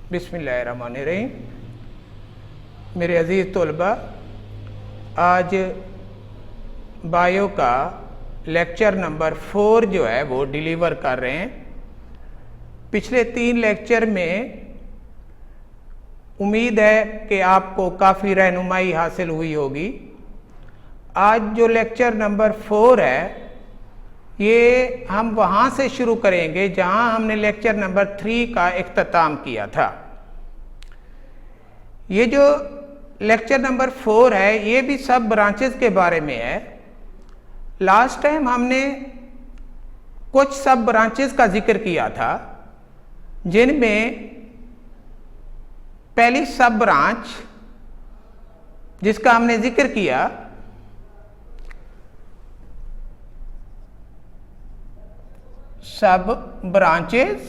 बिस्मिल्लाहिर्रहमानिर्रहीम। मेरे अज़ीज़ तलबा, आज बायो का लेक्चर नंबर 4 जो है वो डिलीवर कर रहे हैं। पिछले 3 लेक्चर में उम्मीद है कि आपको काफ़ी रहनुमाई हासिल हुई होगी। आज जो लेक्चर नंबर 4 है ये हम वहाँ से शुरू करेंगे जहाँ हमने लेक्चर नंबर 3 का इख्तिताम किया था। ये जो लेक्चर नंबर 4 है ये भी सब ब्रांचेस के बारे में है। लास्ट टाइम हमने कुछ सब ब्रांचेस का जिक्र किया था, जिनमें पहली सब ब्रांच जिसका हमने जिक्र किया सब ब्रांचेस,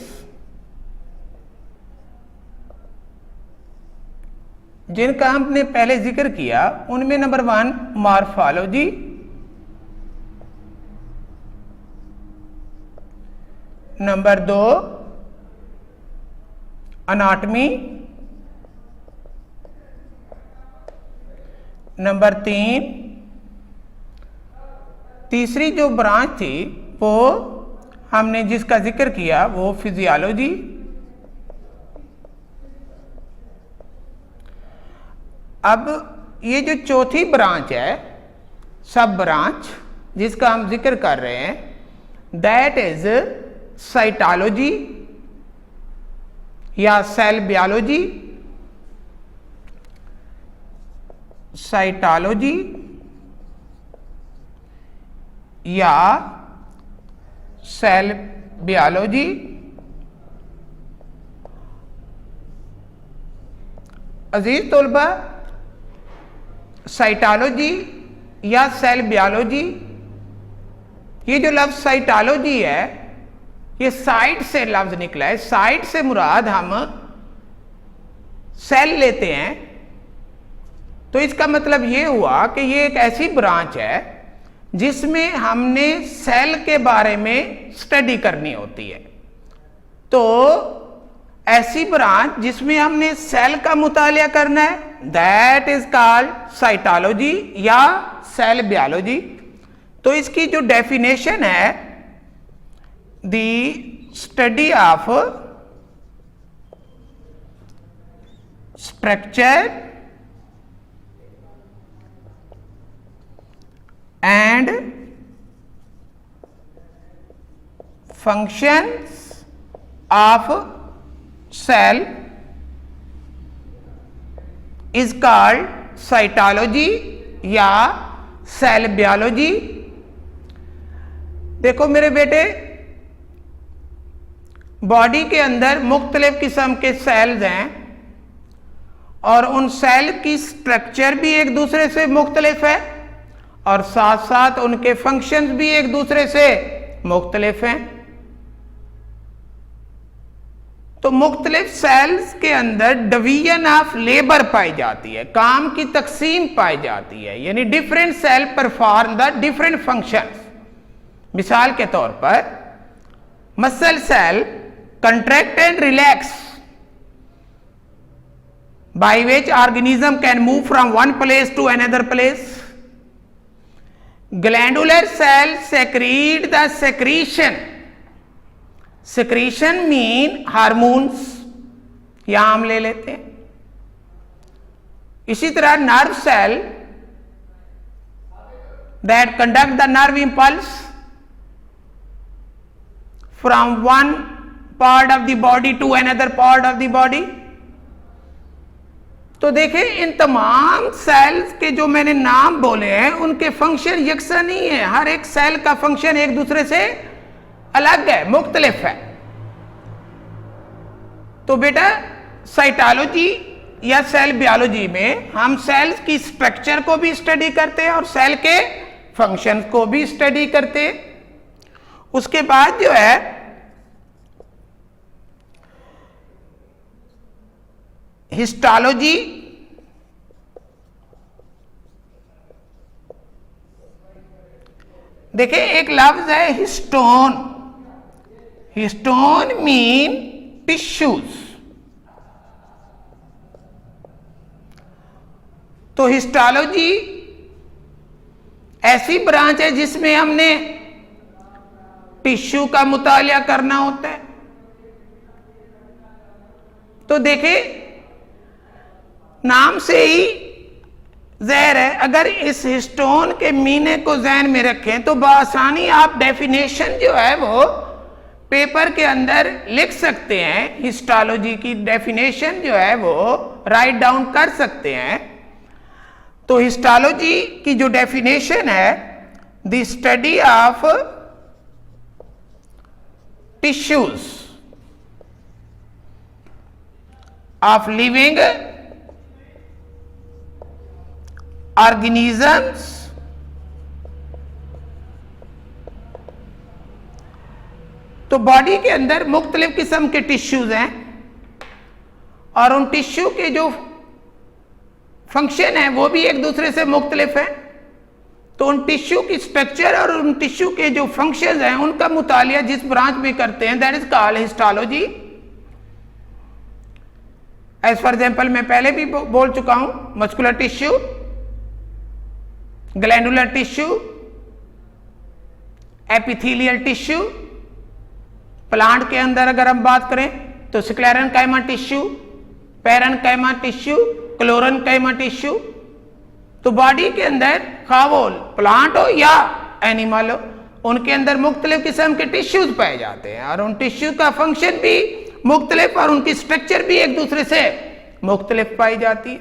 जिनका हमने पहले जिक्र किया उनमें number 1 morphology, number 2 anatomy, number 3 तीसरी जो ब्रांच थी वो हमने जिसका जिक्र किया वो फिजियोलॉजी, अब ये जो चौथी ब्रांच है सब ब्रांच जिसका हम जिक्र कर रहे हैं दैट इज साइटोलॉजी या सेल बायोलॉजी, साइटोलॉजी या सेल बायोलॉजी। अजीज तलबा, साइटोलॉजी या सेल बायोलॉजी, ये जो लफ्ज साइटोलॉजी है ये साइट से लफ्ज निकला है। साइट से मुराद हम सेल लेते हैं, तो इसका मतलब ये हुआ कि ये एक ऐसी ब्रांच है जिसमें हमने सेल के बारे में स्टडी करनी होती है। तो ऐसी ब्रांच जिसमें हमने सेल का मुतालिया करना है दैट इज कॉल्ड साइटोलॉजी या सेल बायोलॉजी। तो इसकी जो डेफिनेशन है the study of structure and functions of cell is called cytology या सेल बायोलॉजी। देखो मेरे बेटे, बॉडी के अंदर मुख्तलिफ किस्म के सेल्स हैं और उन सेल की स्ट्रक्चर भी एक दूसरे से मुख्तलिफ है और साथ साथ उनके फंक्शंस भी एक दूसरे से मुख्तलिफ हैं। तो मुख्तलिफ सेल्स के अंदर डिवीजन ऑफ लेबर पाई जाती है, काम की तकसीम पाई जाती है, यानी different cell perform the different functions. मिसाल के तौर पर muscle cell contract and relax by which organism can move from one place to another place. Glandular cells secrete the secretion. Secretion mean hormones, यहां हम ले लेते हैं। इसी तरह nerve cell that conduct the nerve impulse from one part of the body to another part of the body। तो देखें, इन तमाम सेल्स के जो मैंने नाम बोले हैं उनके फंक्शन यकसा नहीं है। हर एक सेल का फंक्शन एक दूसरे से अलग है, मुख्तलिफ है। तो बेटा, साइटोलॉजी या सेल बायोलॉजी में हम सेल्स की स्ट्रक्चर को भी स्टडी करते हैं और सेल के फंक्शन को भी स्टडी करते हैं। उसके बाद जो है हिस्टोलॉजी, देखिए एक लफ्ज है हिस्टोन। हिस्टोन मीन टिश्यूज तो हिस्टोलॉजी ऐसी ब्रांच है जिसमें हमने टिश्यू का मुतालिया करना होता है। तो देखिए नाम से ही ज़हर है, अगर इस हिस्टोन के मीने को ज़हन में रखें तो बआसानी आप डेफिनेशन जो है वो पेपर के अंदर लिख सकते हैं। हिस्टोलॉजी की डेफिनेशन जो है वो राइट डाउन कर सकते हैं। तो हिस्टोलॉजी की जो डेफिनेशन है, the study of tissues of living organisms तो बॉडी के अंदर मुख्तलिफ किस्म के टिश्यूज हैं और उन टिश्यू के जो फंक्शन है वो भी एक दूसरे से मुख्तलिफ है। तो उन टिश्यू की स्ट्रक्चर और उन टिश्यू के जो फंक्शंस हैं उनका मुतालिया जिस ब्रांच में करते हैं that is called histology. As for example मैं पहले भी बोल चुका हूं, muscular tissue, glandular tissue, epithelial tissue, plant के अंदर अगर हम बात करें तो sclerenchyma tissue, parenchyma tissue, chlorenchyma tissue. तो बॉडी के अंदर खा वो प्लांट हो या एनिमल हो, उनके अंदर मुख्तलिफ किस्म के टिश्यूज पाए जाते हैं और उन टिश्यू का फंक्शन भी मुख्तलिफ और उनकी स्ट्रक्चर भी एक दूसरे से मुख्तलिफ पाई जाती है।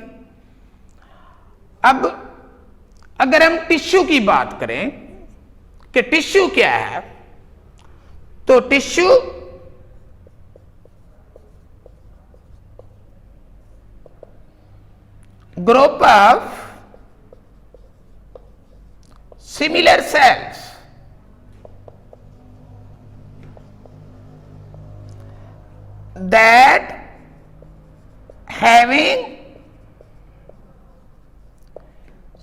अब अगर हम टिश्यू की बात करें कि टिश्यू क्या है, तो tissue group of similar sales that having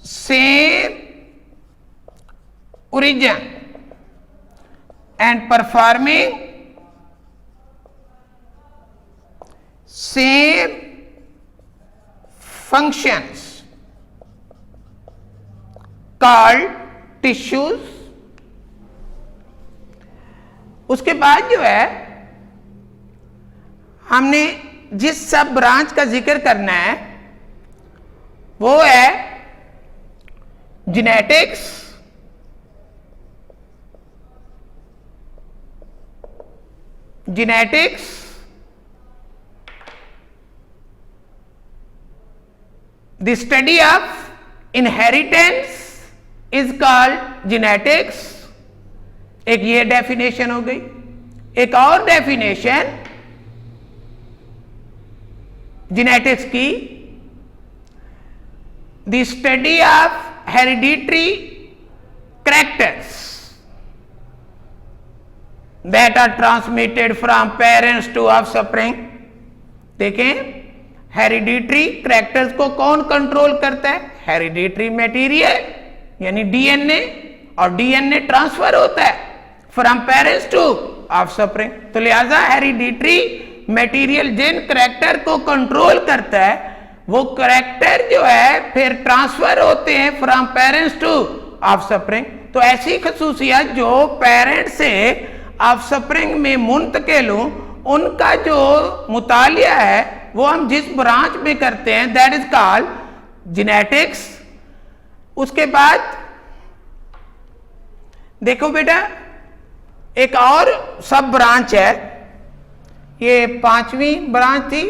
same origin and performing same functions called tissues। उसके बाद जो है हमने जिस सब ब्रांच का जिक्र करना है वो है genetics, genetics, the study of inheritance is called genetics. एक ये डेफिनेशन हो गई। एक और डेफिनेशन जेनेटिक्स की, the study of hereditary characters that are transmitted from parents to offspring. देखें हेरिडिटरी कैरेक्टर्स को कौन कंट्रोल करता है? हेरिडिटरी मटेरियल यानी डीएनए, और डीएनए ट्रांसफर होता है फ्रॉम पेरेंट्स टू ऑफस्प्रिंग। तो लिहाजा हेरिडिटरी मटेरियल जिन करैक्टर को कंट्रोल करता है वो करैक्टर जो है फिर ट्रांसफर होते हैं फ्रॉम पेरेंट्स टू ऑफस्प्रिंग। तो ऐसी खसूसियत जो पेरेंट से ऑफस्प्रिंग में मुंतकिल हो उनका जो मुतालिया है वो हम जिस ब्रांच में करते हैं दैट इज कॉल्ड जेनेटिक्स। उसके बाद देखो बेटा एक और सब ब्रांच है, ये पांचवी ब्रांच थी।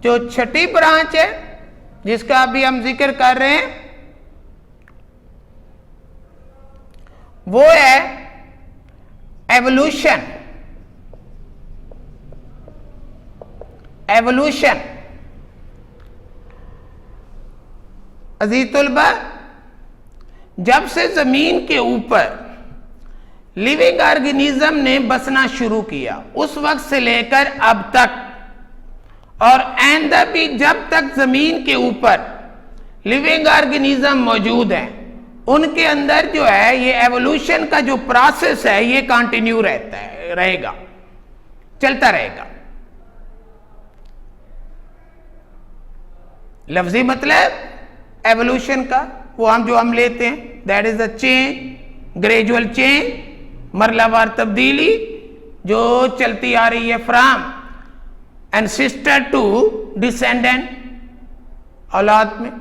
जो छठी ब्रांच है जिसका अभी हम जिक्र कर रहे हैं वो है एवोल्यूशन। एवोल्यूशन अजीज तलबा, जब से जमीन के ऊपर लिविंग ऑर्गेनिज्म ने बसना शुरू किया उस वक्त से लेकर अब तक, और आइंदा भी जब तक जमीन के ऊपर लिविंग ऑर्गेनिज्म मौजूद हैं उनके अंदर जो है ये एवोल्यूशन का जो प्रोसेस है ये कंटिन्यू रहता है, रहेगा, चलता रहेगा। लफ्जी मतलब एवोल्यूशन का, वो हम लेते हैं, that is the chain, gradual chain, मरलावार तब्दीली जो चलती आ रही है फ्रॉम एंसेस्टर टू डिसेंडेंट, औलाद में।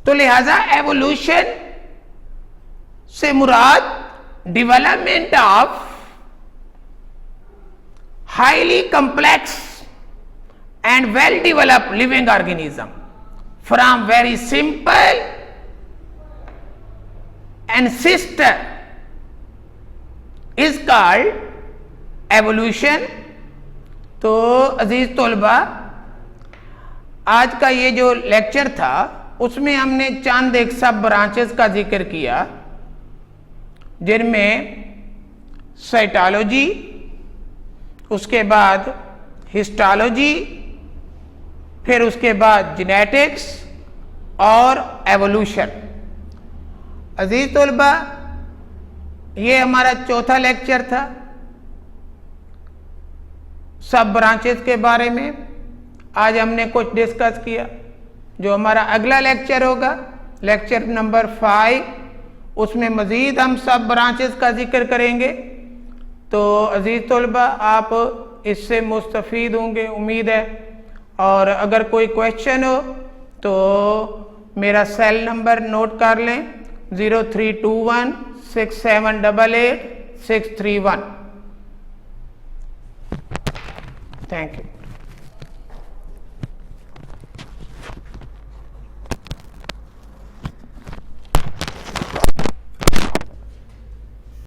तो लिहाजा एवोल्यूशन से मुराद development of highly complex and well developed living organism from very simple ancestor is called evolution। तो अजीज तलबा, आज का ये जो लेक्चर था उसमें हमने चंद एक सब ब्रांचेस का जिक्र किया, जिनमें साइटोलॉजी, उसके बाद हिस्टोलॉजी, फिर उसके बाद जेनेटिक्स और एवोल्यूशन। अजीज तलबा, ये हमारा चौथा लेक्चर था सब ब्रांचेस के बारे में। आज हमने कुछ डिस्कस किया। जो हमारा अगला लेक्चर होगा, लेक्चर नंबर 5, उसमें मज़ीद हम सब ब्रांचेस का जिक्र करेंगे। तो अजीज तलबा, आप इससे मुस्तफ़ीद होंगे, उम्मीद है। और अगर कोई क्वेश्चन हो तो मेरा सेल नंबर नोट कर लें, 0321 6788 631। Thank you.